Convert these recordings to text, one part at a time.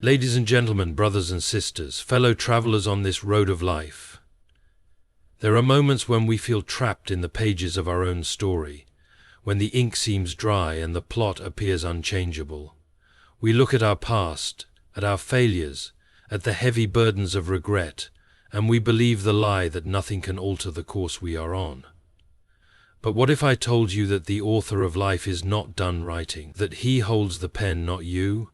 Ladies and gentlemen, brothers and sisters, fellow travelers on this road of life, there are moments when we feel trapped in the pages of our own story, when the ink seems dry and the plot appears unchangeable. We look at our past, at our failures, at the heavy burdens of regret, and we believe the lie that nothing can alter the course we are on. But what if I told you that the author of life is not done writing, that he holds the pen, not you?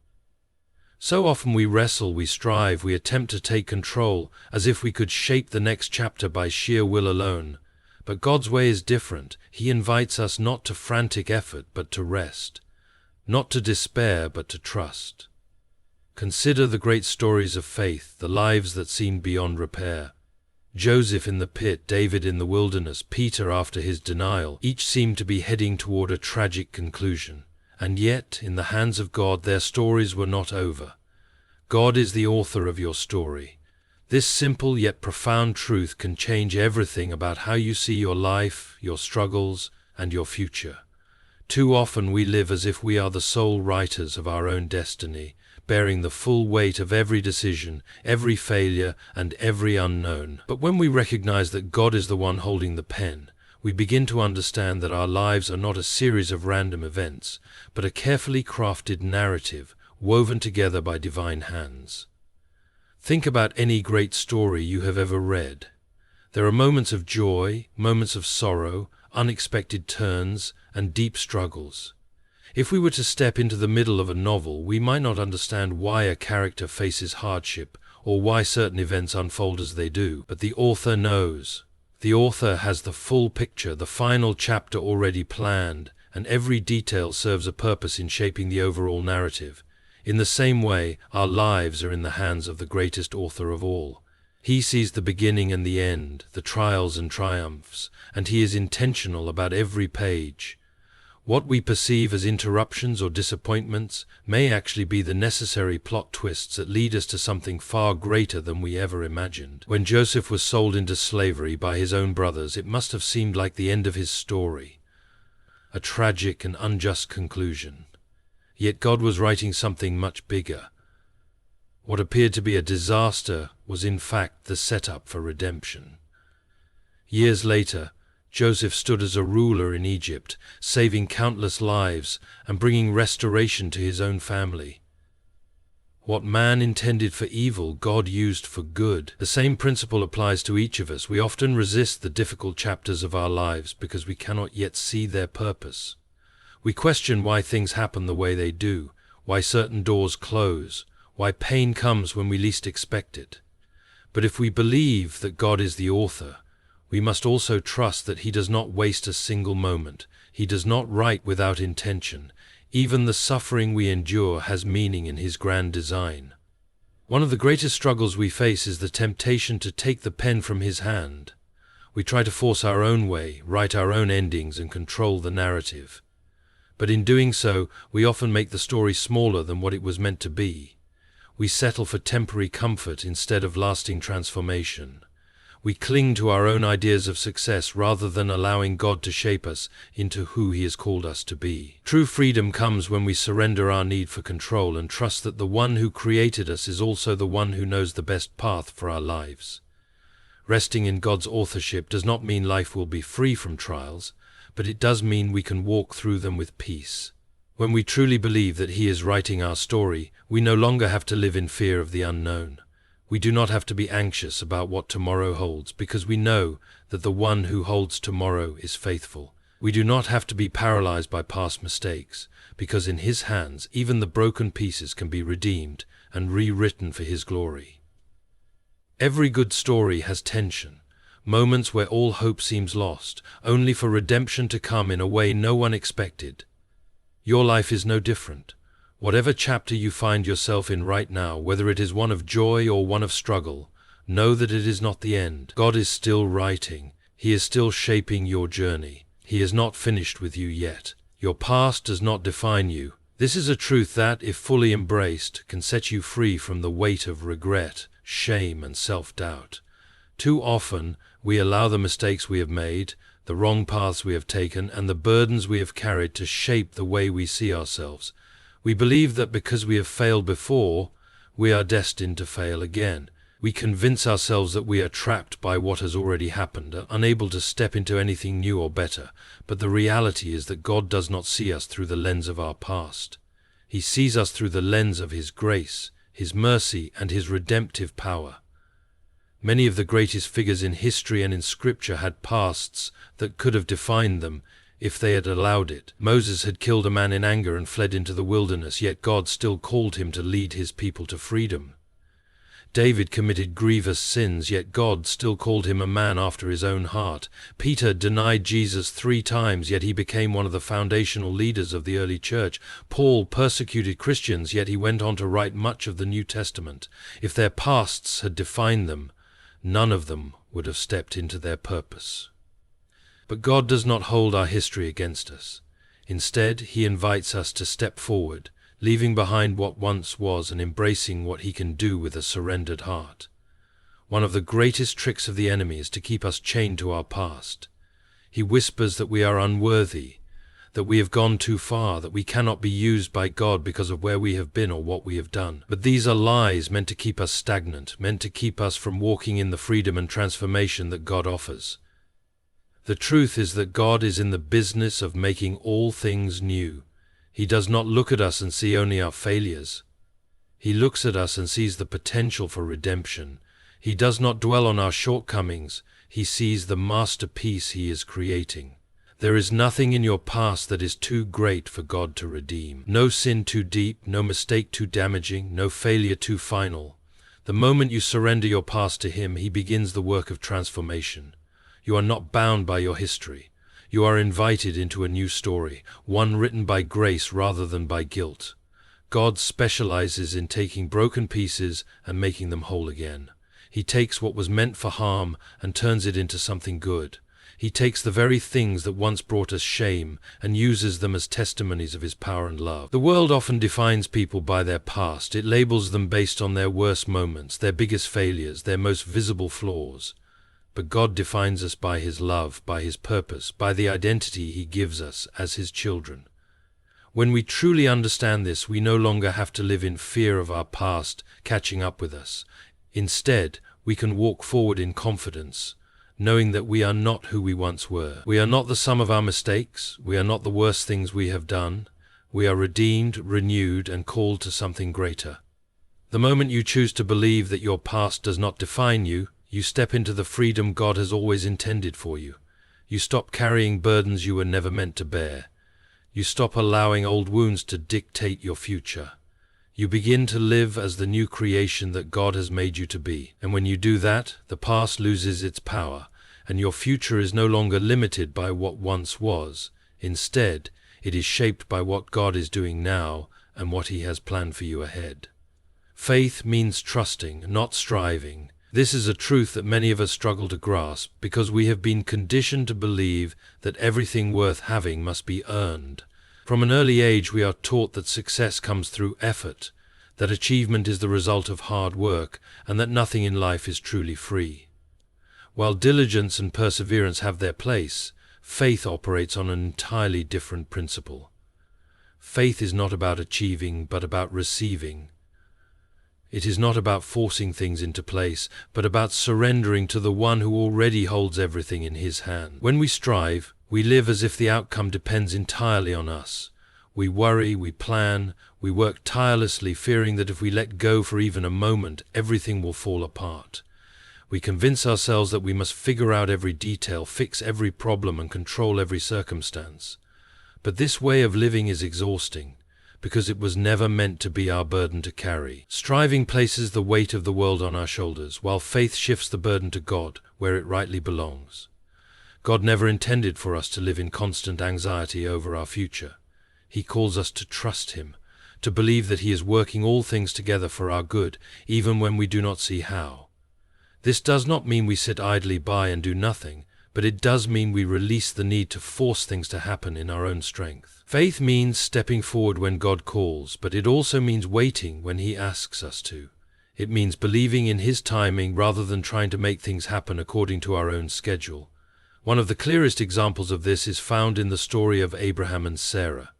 So often we wrestle, we strive, we attempt to take control, as if we could shape the next chapter by sheer will alone. But God's way is different. He invites us not to frantic effort, but to rest. Not to despair, but to trust. Consider the great stories of faith, the lives that seemed beyond repair. Joseph in the pit, David in the wilderness, Peter after his denial, each seemed to be heading toward a tragic conclusion. And yet, in the hands of God, their stories were not over. God is the author of your story. This simple yet profound truth can change everything about how you see your life, your struggles, and your future. Too often we live as if we are the sole writers of our own destiny, bearing the full weight of every decision, every failure, and every unknown. But when we recognize that God is the one holding the pen, we begin to understand that our lives are not a series of random events, but a carefully crafted narrative woven together by divine hands. Think about any great story you have ever read. There are moments of joy, moments of sorrow, unexpected turns, and deep struggles. If we were to step into the middle of a novel, we might not understand why a character faces hardship or why certain events unfold as they do, but the author knows. The author has the full picture, the final chapter already planned, and every detail serves a purpose in shaping the overall narrative. In the same way, our lives are in the hands of the greatest author of all. He sees the beginning and the end, the trials and triumphs, and he is intentional about every page. What we perceive as interruptions or disappointments may actually be the necessary plot twists that lead us to something far greater than we ever imagined. When Joseph was sold into slavery by his own brothers, it must have seemed like the end of his story, a tragic and unjust conclusion. Yet God was writing something much bigger. What appeared to be a disaster was in fact the setup for redemption. Years later, Joseph stood as a ruler in Egypt, saving countless lives and bringing restoration to his own family. What man intended for evil, God used for good. The same principle applies to each of us. We often resist the difficult chapters of our lives because we cannot yet see their purpose. We question why things happen the way they do, why certain doors close, why pain comes when we least expect it. But if we believe that God is the author, we must also trust that he does not waste a single moment. He does not write without intention. Even the suffering we endure has meaning in his grand design. One of the greatest struggles we face is the temptation to take the pen from his hand. We try to force our own way, write our own endings, and control the narrative. But in doing so, we often make the story smaller than what it was meant to be. We settle for temporary comfort instead of lasting transformation. We cling to our own ideas of success rather than allowing God to shape us into who he has called us to be. True freedom comes when we surrender our need for control and trust that the one who created us is also the one who knows the best path for our lives. Resting in God's authorship does not mean life will be free from trials, but it does mean we can walk through them with peace. When we truly believe that he is writing our story, we no longer have to live in fear of the unknown. We do not have to be anxious about what tomorrow holds because we know that the one who holds tomorrow is faithful. We do not have to be paralyzed by past mistakes because in his hands even the broken pieces can be redeemed and rewritten for his glory. Every good story has tension, moments where all hope seems lost, only for redemption to come in a way no one expected. Your life is no different. Whatever chapter you find yourself in right now, whether it is one of joy or one of struggle, know that it is not the end. God is still writing. He is still shaping your journey. He is not finished with you yet. Your past does not define you. This is a truth that, if fully embraced, can set you free from the weight of regret, shame, and self-doubt. Too often, we allow the mistakes we have made, the wrong paths we have taken, and the burdens we have carried to shape the way we see ourselves. We believe that because we have failed before, we are destined to fail again. We convince ourselves that we are trapped by what has already happened, unable to step into anything new or better, but the reality is that God does not see us through the lens of our past. He sees us through the lens of His grace, His mercy, and His redemptive power. Many of the greatest figures in history and in Scripture had pasts that could have defined them if they had allowed it. Moses had killed a man in anger and fled into the wilderness, yet God still called him to lead His people to freedom. David committed grievous sins, yet God still called him a man after His own heart. Peter denied Jesus 3 times, yet he became one of the foundational leaders of the early church. Paul persecuted Christians, yet he went on to write much of the New Testament. If their pasts had defined them, none of them would have stepped into their purpose. But God does not hold our history against us. Instead, He invites us to step forward, leaving behind what once was and embracing what He can do with a surrendered heart. One of the greatest tricks of the enemy is to keep us chained to our past. He whispers that we are unworthy, that we have gone too far, that we cannot be used by God because of where we have been or what we have done. But these are lies meant to keep us stagnant, meant to keep us from walking in the freedom and transformation that God offers. The truth is that God is in the business of making all things new. He does not look at us and see only our failures. He looks at us and sees the potential for redemption. He does not dwell on our shortcomings. He sees the masterpiece He is creating. There is nothing in your past that is too great for God to redeem. No sin too deep, no mistake too damaging, no failure too final. The moment you surrender your past to Him, He begins the work of transformation. You are not bound by your history. You are invited into a new story, one written by grace rather than by guilt. God specializes in taking broken pieces and making them whole again. He takes what was meant for harm and turns it into something good. He takes the very things that once brought us shame and uses them as testimonies of His power and love. The world often defines people by their past. It labels them based on their worst moments, their biggest failures, their most visible flaws. But God defines us by His love, by His purpose, by the identity He gives us as His children. When we truly understand this, we no longer have to live in fear of our past catching up with us. Instead, we can walk forward in confidence, knowing that we are not who we once were. We are not the sum of our mistakes. We are not the worst things we have done. We are redeemed, renewed, and called to something greater. The moment you choose to believe that your past does not define you, you step into the freedom God has always intended for you. You stop carrying burdens you were never meant to bear. You stop allowing old wounds to dictate your future. You begin to live as the new creation that God has made you to be. And when you do that, the past loses its power, and your future is no longer limited by what once was. Instead, it is shaped by what God is doing now and what He has planned for you ahead. Faith means trusting, not striving. This is a truth that many of us struggle to grasp because we have been conditioned to believe that everything worth having must be earned. From an early age, we are taught that success comes through effort, that achievement is the result of hard work, and that nothing in life is truly free. While diligence and perseverance have their place, faith operates on an entirely different principle. Faith is not about achieving, but about receiving. It is not about forcing things into place, but about surrendering to the one who already holds everything in His hand. When we strive, we live as if the outcome depends entirely on us. We worry, we plan, we work tirelessly, fearing that if we let go for even a moment, everything will fall apart. We convince ourselves that we must figure out every detail, fix every problem, and control every circumstance. But this way of living is exhausting, because it was never meant to be our burden to carry. Striving places the weight of the world on our shoulders, while faith shifts the burden to God, where it rightly belongs. God never intended for us to live in constant anxiety over our future. He calls us to trust Him, to believe that He is working all things together for our good, even when we do not see how. This does not mean we sit idly by and do nothing, but it does mean we release the need to force things to happen in our own strength. Faith means stepping forward when God calls, but it also means waiting when He asks us to. It means believing in His timing rather than trying to make things happen according to our own schedule. One of the clearest examples of this is found in the story of Abraham and Sarah.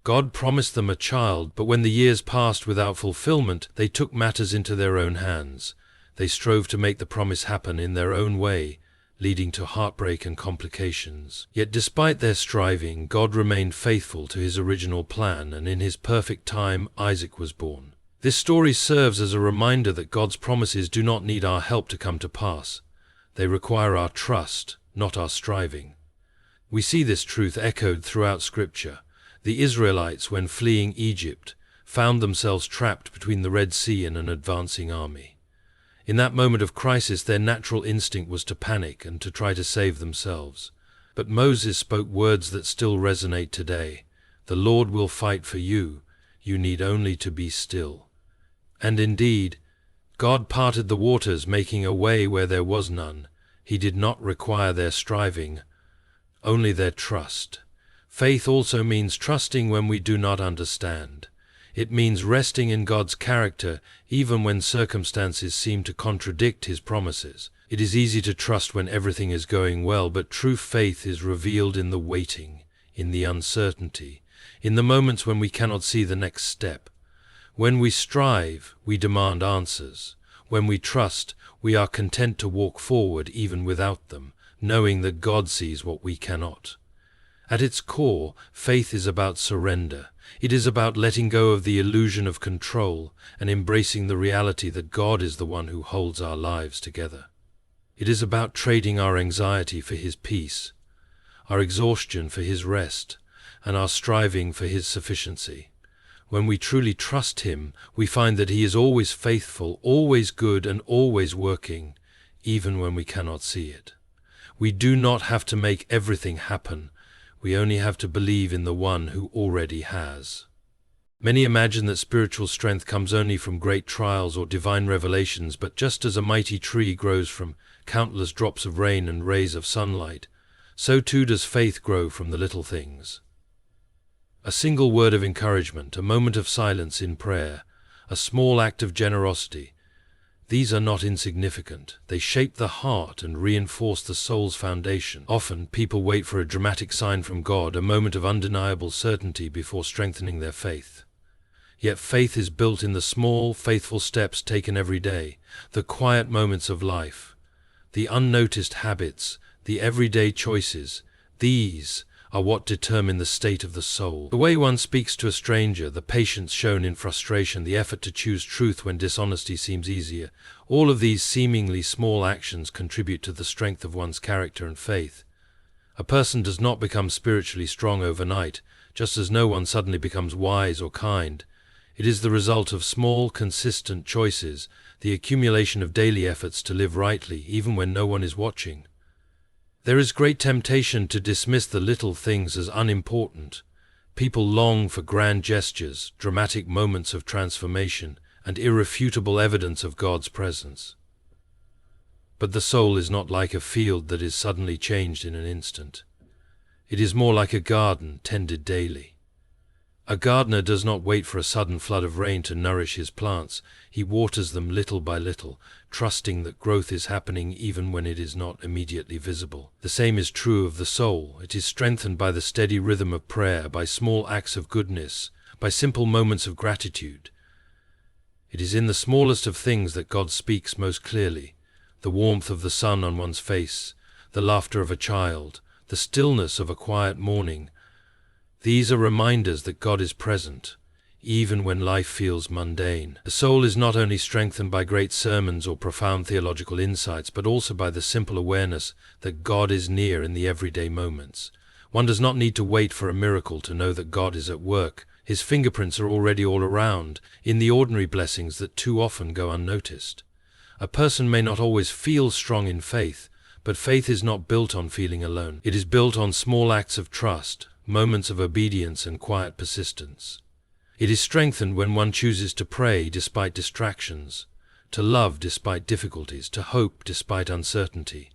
God promised them a child, but when the years passed without fulfillment, they took matters into their own hands. They strove to make the promise happen in their own way, leading to heartbreak and complications. Yet despite their striving, God remained faithful to his original plan, and in his perfect time, Isaac was born. This story serves as a reminder that God's promises do not need our help to come to pass. They require our trust, not our striving. We see this truth echoed throughout Scripture. The Israelites, when fleeing Egypt, found themselves trapped between the Red Sea and an advancing army. In that moment of crisis, their natural instinct was to panic and to try to save themselves. But Moses spoke words that still resonate today. "The Lord will fight for you. You need only to be still." And indeed, God parted the waters, making a way where there was none. He did not require their striving, only their trust. Faith also means trusting when we do not understand. It means resting in God's character, even when circumstances seem to contradict his promises. It is easy to trust when everything is going well, but true faith is revealed in the waiting, in the uncertainty, in the moments when we cannot see the next step. When we strive, we demand answers. When we trust, we are content to walk forward even without them, knowing that God sees what we cannot. At its core, faith is about surrender. It is about letting go of the illusion of control and embracing the reality that God is the one who holds our lives together. It is about trading our anxiety for his peace, our exhaustion for his rest, and our striving for his sufficiency. When we truly trust him, we find that he is always faithful, always good, and always working, even when we cannot see it. We do not have to make everything happen. We only have to believe in the one who already has. Many imagine that spiritual strength comes only from great trials or divine revelations, but just as a mighty tree grows from countless drops of rain and rays of sunlight, so too does faith grow from the little things. A single word of encouragement, a moment of silence in prayer, a small act of generosity, these are not insignificant. They shape the heart and reinforce the soul's foundation. Often, people wait for a dramatic sign from God, a moment of undeniable certainty before strengthening their faith. Yet faith is built in the small, faithful steps taken every day, the quiet moments of life, the unnoticed habits, the everyday choices. These are what determine the state of the soul. The way one speaks to a stranger, the patience shown in frustration, the effort to choose truth when dishonesty seems easier, all of these seemingly small actions contribute to the strength of one's character and faith. A person does not become spiritually strong overnight, just as no one suddenly becomes wise or kind. It is the result of small, consistent choices, the accumulation of daily efforts to live rightly, even when no one is watching. There is great temptation to dismiss the little things as unimportant. People long for grand gestures, dramatic moments of transformation, and irrefutable evidence of God's presence. But the soul is not like a field that is suddenly changed in an instant. It is more like a garden tended daily. A gardener does not wait for a sudden flood of rain to nourish his plants. He waters them little by little, trusting that growth is happening even when it is not immediately visible. The same is true of the soul. It is strengthened by the steady rhythm of prayer, by small acts of goodness, by simple moments of gratitude. It is in the smallest of things that God speaks most clearly: the warmth of the sun on one's face, the laughter of a child, the stillness of a quiet morning. These are reminders that God is present, even when life feels mundane. The soul is not only strengthened by great sermons or profound theological insights, but also by the simple awareness that God is near in the everyday moments. One does not need to wait for a miracle to know that God is at work. His fingerprints are already all around, in the ordinary blessings that too often go unnoticed. A person may not always feel strong in faith, but faith is not built on feeling alone. It is built on small acts of trust, moments of obedience, and quiet persistence. It is strengthened when one chooses to pray despite distractions, to love despite difficulties, to hope despite uncertainty.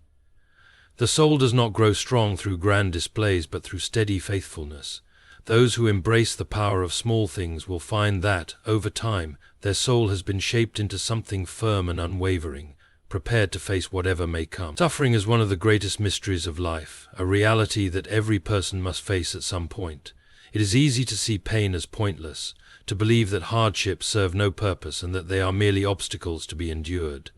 The soul does not grow strong through grand displays, but through steady faithfulness. Those who embrace the power of small things will find that, over time, their soul has been shaped into something firm and unwavering, prepared to face whatever may come. Suffering is one of the greatest mysteries of life, a reality that every person must face at some point. It is easy to see pain as pointless, to believe that hardships serve no purpose and that they are merely obstacles to be endured.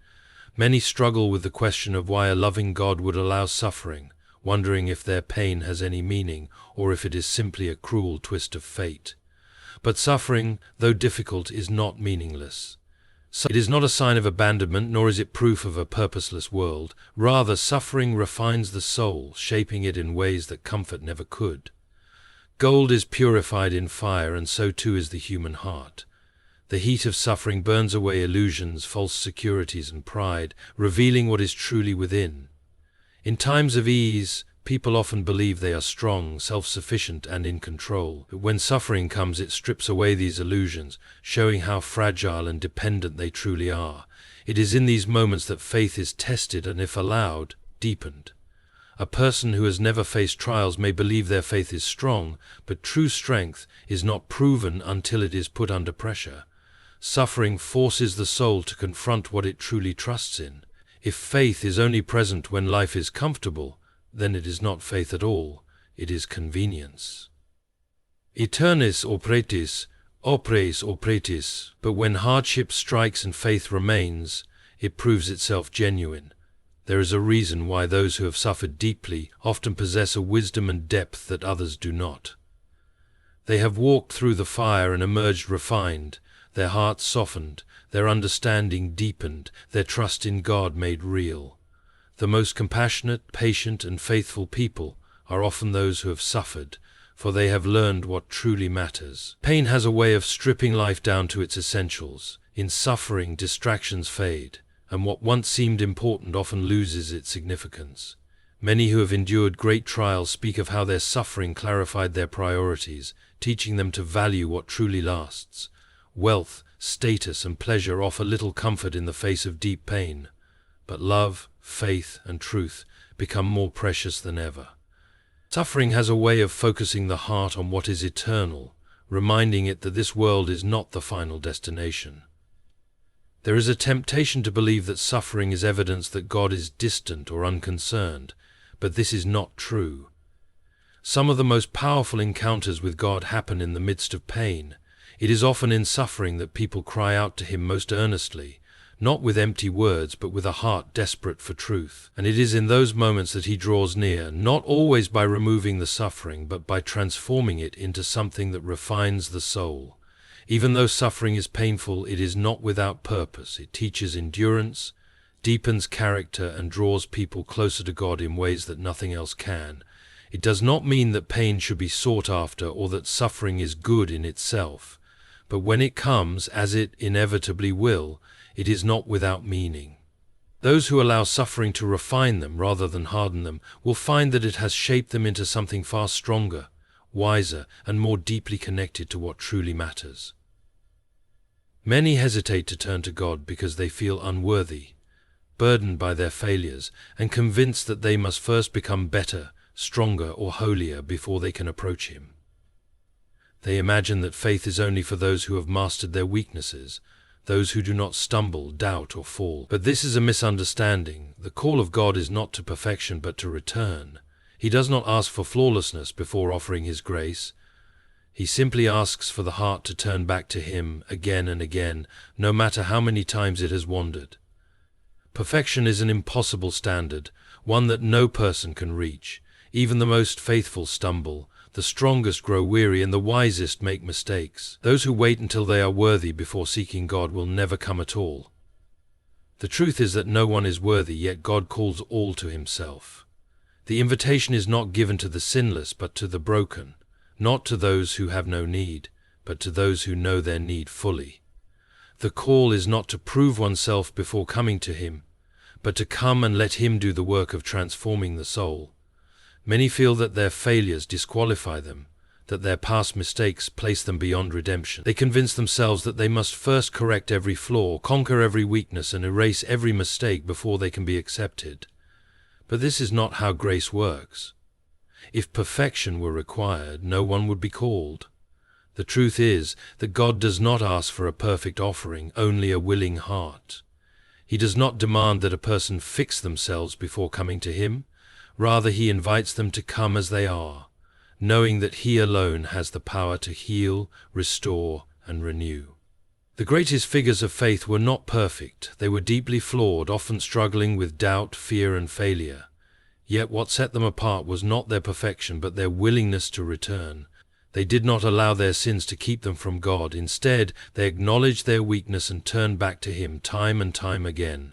Many struggle with the question of why a loving God would allow suffering, wondering if their pain has any meaning or if it is simply a cruel twist of fate. But suffering, though difficult, is not meaningless. It is not a sign of abandonment, nor is it proof of a purposeless world. Rather, suffering refines the soul, shaping it in ways that comfort never could. Gold is purified in fire, and so too is the human heart. The heat of suffering burns away illusions, false securities, and pride, revealing what is truly within. In times of ease, people often believe they are strong, self-sufficient, and in control. But when suffering comes, it strips away these illusions, showing how fragile and dependent they truly are. It is in these moments that faith is tested and, if allowed, deepened. A person who has never faced trials may believe their faith is strong, but true strength is not proven until it is put under pressure. Suffering forces the soul to confront what it truly trusts in. If faith is only present when life is comfortable, then it is not faith at all, it is convenience. Eternis opretis, opres opretis, but when hardship strikes and faith remains, it proves itself genuine. There is a reason why those who have suffered deeply often possess a wisdom and depth that others do not. They have walked through the fire and emerged refined, their hearts softened, their understanding deepened, their trust in God made real. The most compassionate, patient, and faithful people are often those who have suffered, for they have learned what truly matters. Pain has a way of stripping life down to its essentials. In suffering, distractions fade, and what once seemed important often loses its significance. Many who have endured great trials speak of how their suffering clarified their priorities, teaching them to value what truly lasts. Wealth, status, and pleasure offer little comfort in the face of deep pain, but love, faith, and truth become more precious than ever. Suffering has a way of focusing the heart on what is eternal, reminding it that this world is not the final destination. There is a temptation to believe that suffering is evidence that God is distant or unconcerned, but this is not true. Some of the most powerful encounters with God happen in the midst of pain. It is often in suffering that people cry out to Him most earnestly, not with empty words, but with a heart desperate for truth. And it is in those moments that He draws near, not always by removing the suffering, but by transforming it into something that refines the soul. Even though suffering is painful, it is not without purpose. It teaches endurance, deepens character, and draws people closer to God in ways that nothing else can. It does not mean that pain should be sought after or that suffering is good in itself, but when it comes, as it inevitably will, it is not without meaning. Those who allow suffering to refine them rather than harden them will find that it has shaped them into something far stronger, wiser, and more deeply connected to what truly matters. Many hesitate to turn to God because they feel unworthy, burdened by their failures, and convinced that they must first become better, stronger, or holier before they can approach Him. They imagine that faith is only for those who have mastered their weaknesses, those who do not stumble, doubt, or fall. But this is a misunderstanding. The call of God is not to perfection but to return. He does not ask for flawlessness before offering His grace. He simply asks for the heart to turn back to Him again and again, no matter how many times it has wandered. Perfection is an impossible standard, one that no person can reach. Even the most faithful stumble, the strongest grow weary, and the wisest make mistakes. Those who wait until they are worthy before seeking God will never come at all. The truth is that no one is worthy, yet God calls all to Himself. The invitation is not given to the sinless, but to the broken, not to those who have no need, but to those who know their need fully. The call is not to prove oneself before coming to Him, but to come and let Him do the work of transforming the soul. Many feel that their failures disqualify them, that their past mistakes place them beyond redemption. They convince themselves that they must first correct every flaw, conquer every weakness, and erase every mistake before they can be accepted. But this is not how grace works. If perfection were required, no one would be called. The truth is that God does not ask for a perfect offering, only a willing heart. He does not demand that a person fix themselves before coming to Him. Rather, He invites them to come as they are, knowing that He alone has the power to heal, restore, and renew. The greatest figures of faith were not perfect. They were deeply flawed, often struggling with doubt, fear, and failure. Yet what set them apart was not their perfection, but their willingness to return. They did not allow their sins to keep them from God. Instead, they acknowledged their weakness and turned back to Him time and time again.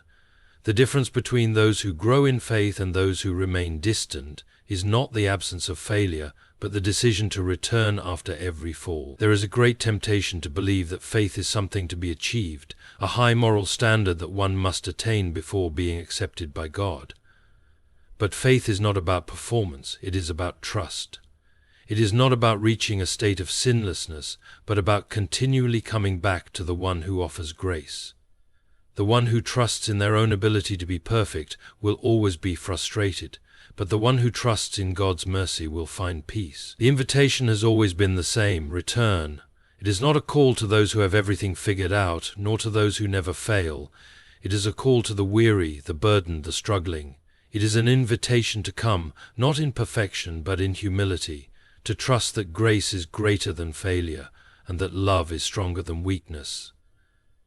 The difference between those who grow in faith and those who remain distant is not the absence of failure, but the decision to return after every fall. There is a great temptation to believe that faith is something to be achieved, a high moral standard that one must attain before being accepted by God. But faith is not about performance, it is about trust. It is not about reaching a state of sinlessness, but about continually coming back to the one who offers grace. The one who trusts in their own ability to be perfect will always be frustrated, but the one who trusts in God's mercy will find peace. The invitation has always been the same: return. It is not a call to those who have everything figured out, nor to those who never fail. It is a call to the weary, the burdened, the struggling. It is an invitation to come, not in perfection, but in humility, to trust that grace is greater than failure, and that love is stronger than weakness.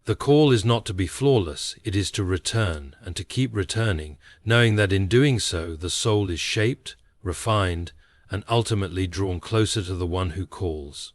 The call is not to be flawless, it is to return, and to keep returning, knowing that in doing so, the soul is shaped, refined, and ultimately drawn closer to the one who calls.